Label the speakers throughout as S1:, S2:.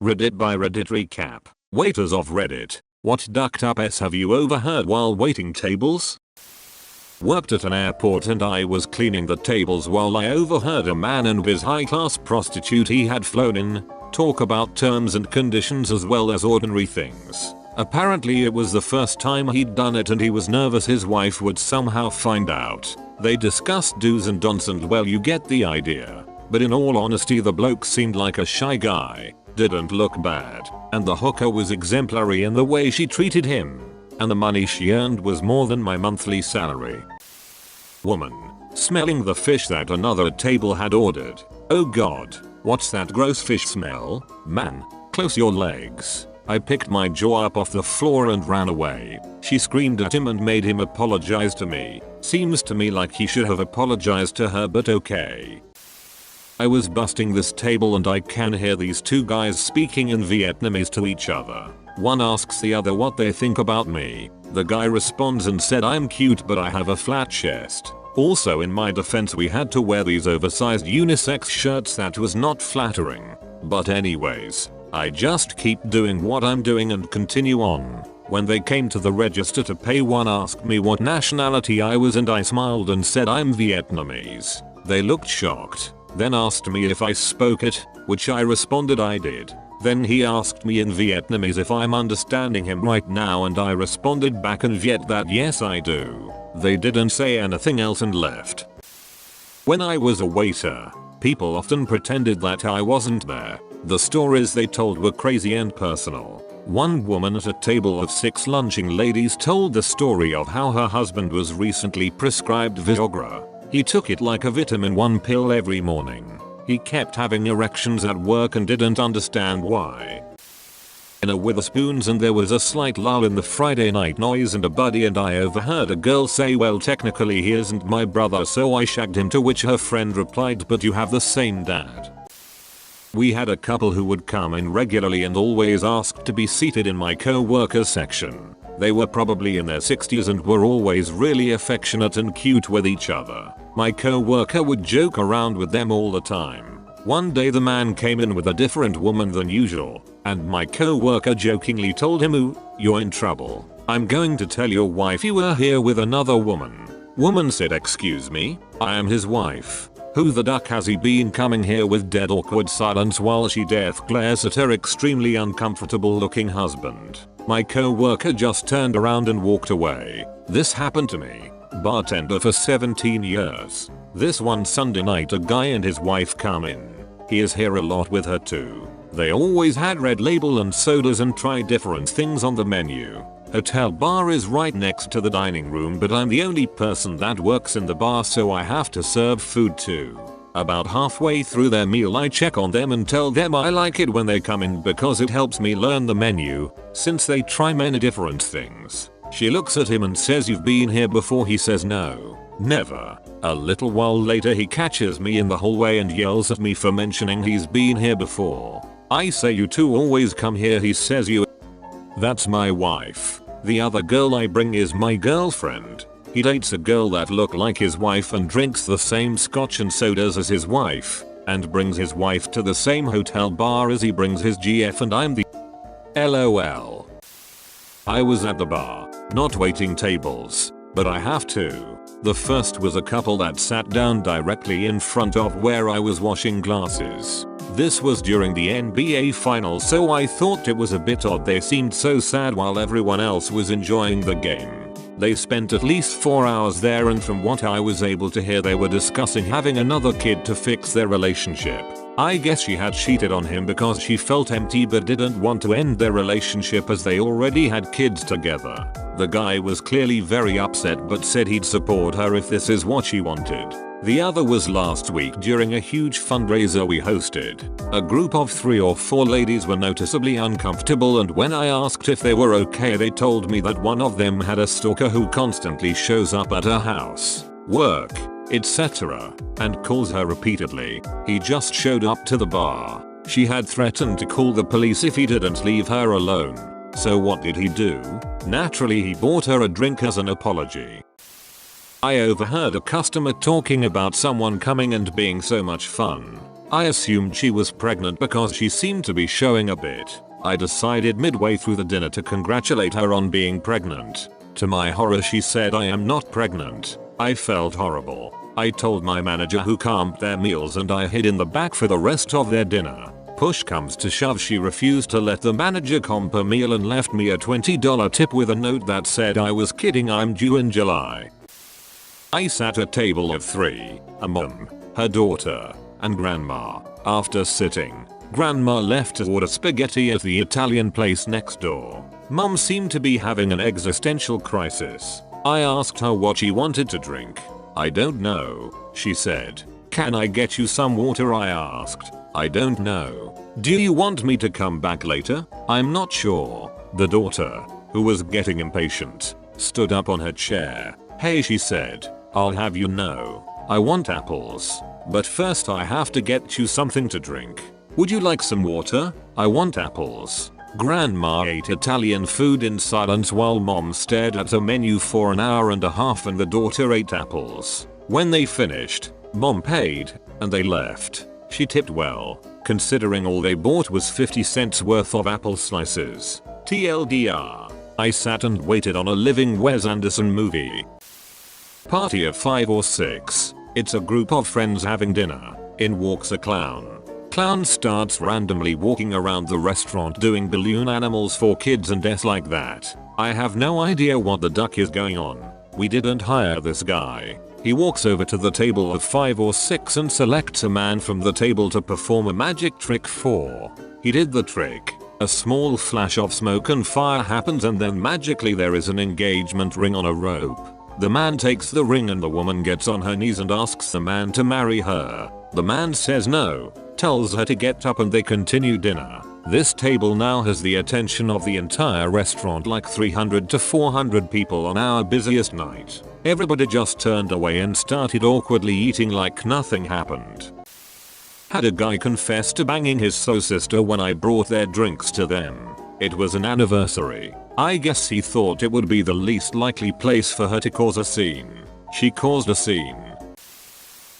S1: Reddit by Reddit recap. Waiters of Reddit, what ducked up s have you overheard while waiting tables? Worked at an airport and I was cleaning the tables while I overheard a man and his high-class prostitute he had flown in talk about terms and conditions as well as ordinary things. Apparently it was the first time he'd done it and he was nervous his wife would somehow find out. They discussed do's and don'ts and well, you get the idea. But in all honesty, the bloke seemed like a shy guy, didn't look bad, and the hooker was exemplary in the way she treated him. And the money she earned was more than my monthly salary. Woman. Smelling the fish that another table had ordered. Oh god, what's that gross fish smell? Man, close your legs. I picked my jaw up off the floor and ran away. She screamed at him and made him apologize to me. Seems to me like he should have apologized to her, but okay. I was busting this table and I can hear these two guys speaking in Vietnamese to each other. One asks the other what they think about me. The guy responds and said I'm cute but I have a flat chest. Also, in my defense, we had to wear these oversized unisex shirts that was not flattering. But anyways, I just keep doing what I'm doing and continue on. When they came to the register to pay, one asked me what nationality I was and I smiled and said I'm Vietnamese. They looked shocked. Then asked me if I spoke it, which I responded I did. Then he asked me in Vietnamese if I'm understanding him right now and I responded back in Viet that yes I do. They didn't say anything else and left. When I was a waiter, people often pretended that I wasn't there. The stories they told were crazy and personal. One woman at a table of 6 lunching ladies told the story of how her husband was recently prescribed Viagra. He took it like a vitamin 1 pill every morning. He kept having erections at work and didn't understand why. In a Witherspoons and there was a slight lull in the Friday night noise and a buddy and I overheard a girl say, well, technically he isn't my brother so I shagged him, to which her friend replied, but you have the same dad. We had a couple who would come in regularly and always asked to be seated in my co-workers section. They were probably in their 60s and were always really affectionate and cute with each other. My co-worker would joke around with them all the time. One day the man came in with a different woman than usual, and my co-worker jokingly told him, "Ooh, you're in trouble. I'm going to tell your wife you were here with another woman." Woman said, "Excuse me, I am his wife. Who the duck has he been coming here with?" Dead awkward silence while she death glares at her extremely uncomfortable looking husband. My co-worker just turned around and walked away. This happened to me. Bartender for 17 years. This one Sunday night a guy and his wife come in. He is here a lot with her too. They always had Red Label and sodas and try different things on the menu. Hotel bar is right next to the dining room, but I'm the only person that works in the bar so I have to serve food too. About halfway through their meal I check on them and tell them I like it when they come in because it helps me learn the menu, since they try many different things. She looks at him and says, "You've been here before?" He says, "No, never." A little while later he catches me in the hallway and yells at me for mentioning he's been here before. I say, "You two always come here." He says, "You." That's my wife. The other girl I bring is my girlfriend. He dates a girl that look like his wife and drinks the same scotch and sodas as his wife, and brings his wife to the same hotel bar as he brings his GF, and I'm the LOL. I was at the bar, not waiting tables, but I have to. The first was a couple that sat down directly in front of where I was washing glasses. This was during the NBA finals, so I thought it was a bit odd they seemed so sad while everyone else was enjoying the game. They spent at least 4 hours there, and from what I was able to hear they were discussing having another kid to fix their relationship. I guess she had cheated on him because she felt empty but didn't want to end their relationship as they already had kids together. The guy was clearly very upset but said he'd support her if this is what she wanted. The other was last week during a huge fundraiser we hosted. A group of 3 or 4 ladies were noticeably uncomfortable, and when I asked if they were okay they told me that one of them had a stalker who constantly shows up at her house, work, etc., and calls her repeatedly. He just showed up to the bar. She had threatened to call the police if he didn't leave her alone. So what did he do? Naturally he bought her a drink as an apology. I overheard a customer talking about someone coming and being so much fun. I assumed she was pregnant because she seemed to be showing a bit. I decided midway through the dinner to congratulate her on being pregnant. To my horror, she said, "I am not pregnant." I felt horrible. I told my manager, who comped their meals, and I hid in the back for the rest of their dinner. Push comes to shove, she refused to let the manager comp her meal and left me a $20 tip with a note that said I was kidding, I'm due in July. I sat at a table of 3, a mom, her daughter, and grandma. After sitting, grandma left to order spaghetti at the Italian place next door. Mom seemed to be having an existential crisis. I asked her what she wanted to drink. "I don't know," she said. "Can I get you some water?" I asked. "I don't know. Do you want me to come back later?" "I'm not sure." The daughter, who was getting impatient, stood up on her chair. "Hey," she said, "I'll have you know, I want apples. But first I have to get you something to drink. Would you like some water?" "I want apples." Grandma ate Italian food in silence while mom stared at a menu for an hour and a half, and the daughter ate apples. When they finished, mom paid, and they left. She tipped well, considering all they bought was 50 cents worth of apple slices. TLDR. I sat and waited on a living Wes Anderson movie. Party of 5 or 6. It's a group of friends having dinner. In walks a clown. Clown starts randomly walking around the restaurant doing balloon animals for kids and death like that. I have no idea what the duck is going on. We didn't hire this guy. He walks over to the table of 5 or 6 and selects a man from the table to perform a magic trick for. He did the trick. A small flash of smoke and fire happens, and then magically there is an engagement ring on a rope. The man takes the ring and the woman gets on her knees and asks the man to marry her. The man says no, tells her to get up, and they continue dinner. This table now has the attention of the entire restaurant, like 300 to 400 people on our busiest night. Everybody just turned away and started awkwardly eating like nothing happened. Had a guy confess to banging his soul sister when I brought their drinks to them. It was an anniversary. I guess he thought it would be the least likely place for her to cause a scene. She caused a scene.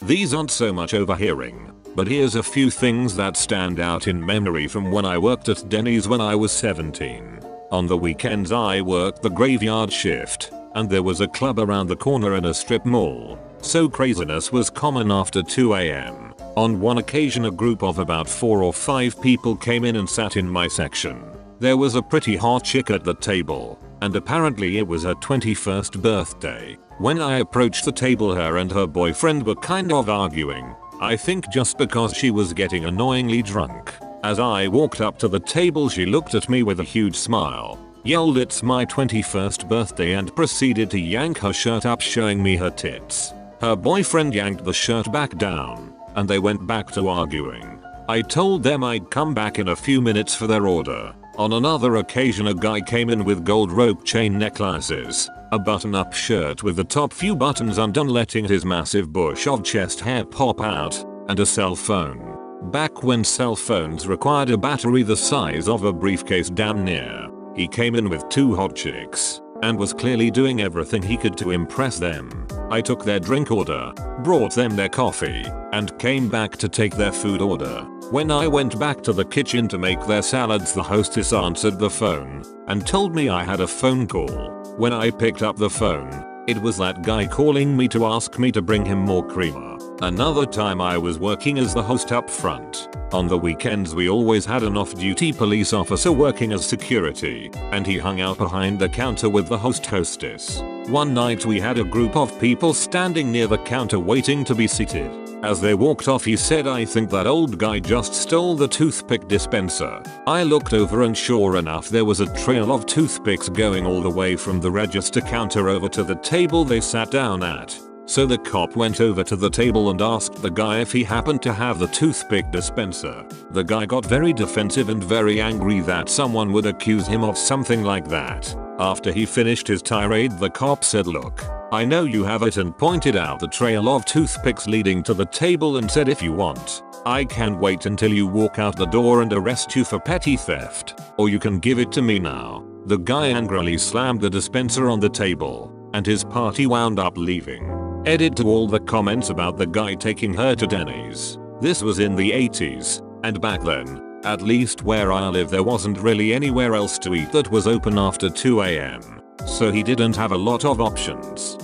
S1: These aren't so much overhearing, but here's a few things that stand out in memory from when I worked at Denny's when I was 17. On the weekends I worked the graveyard shift, and there was a club around the corner in a strip mall, so craziness was common after 2 AM. On one occasion a group of about 4 or 5 people came in and sat in my section. There was a pretty hot chick at the table, and apparently it was her 21st birthday. When I approached the table, her and her boyfriend were kind of arguing, I think just because she was getting annoyingly drunk. As I walked up to the table, she looked at me with a huge smile, yelled "It's my 21st birthday," and proceeded to yank her shirt up, showing me her tits. Her boyfriend yanked the shirt back down, and they went back to arguing. I told them I'd come back in a few minutes for their order. On another occasion a guy came in with gold rope chain necklaces, a button-up shirt with the top few buttons undone letting his massive bush of chest hair pop out, and a cell phone. Back when cell phones required a battery the size of a briefcase damn near. He came in with 2 hot chicks, and was clearly doing everything he could to impress them. I took their drink order, brought them their coffee, and came back to take their food order. When I went back to the kitchen to make their salads, the hostess answered the phone and told me I had a phone call. When I picked up the phone, it was that guy calling me to ask me to bring him more creamer. Another time I was working as the host up front. On the weekends we always had an off-duty police officer working as security, and he hung out behind the counter with the hostess. One night we had a group of people standing near the counter waiting to be seated. As they walked off he said, "I think that old guy just stole the toothpick dispenser." I looked over and sure enough there was a trail of toothpicks going all the way from the register counter over to the table they sat down at. So the cop went over to the table and asked the guy if he happened to have the toothpick dispenser. The guy got very defensive and very angry that someone would accuse him of something like that. After he finished his tirade, the cop said, "Look, I know you have it," and pointed out the trail of toothpicks leading to the table and said, "If you want, I can wait until you walk out the door and arrest you for petty theft, or you can give it to me now." The guy angrily slammed the dispenser on the table, and his party wound up leaving. Edit to all the comments about the guy taking her to Denny's. This was in the 80s, and back then, at least where I live, there wasn't really anywhere else to eat that was open after 2 AM. So he didn't have a lot of options.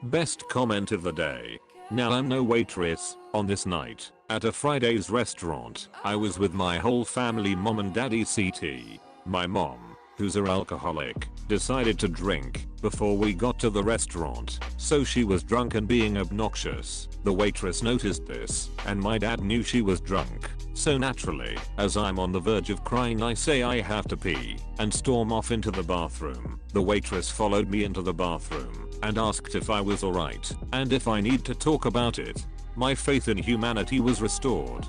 S1: Best comment of the day. Now I'm no waitress. On this night, at a Friday's restaurant, I was with my whole family, mom and daddy CT. My mom, who's an alcoholic, decided to drink before we got to the restaurant, so she was drunk and being obnoxious. The waitress noticed this, and my dad knew she was drunk, so naturally, as I'm on the verge of crying, I say I have to pee, and storm off into the bathroom. The waitress followed me into the bathroom, and asked if I was alright, and if I need to talk about it. My faith in humanity was restored.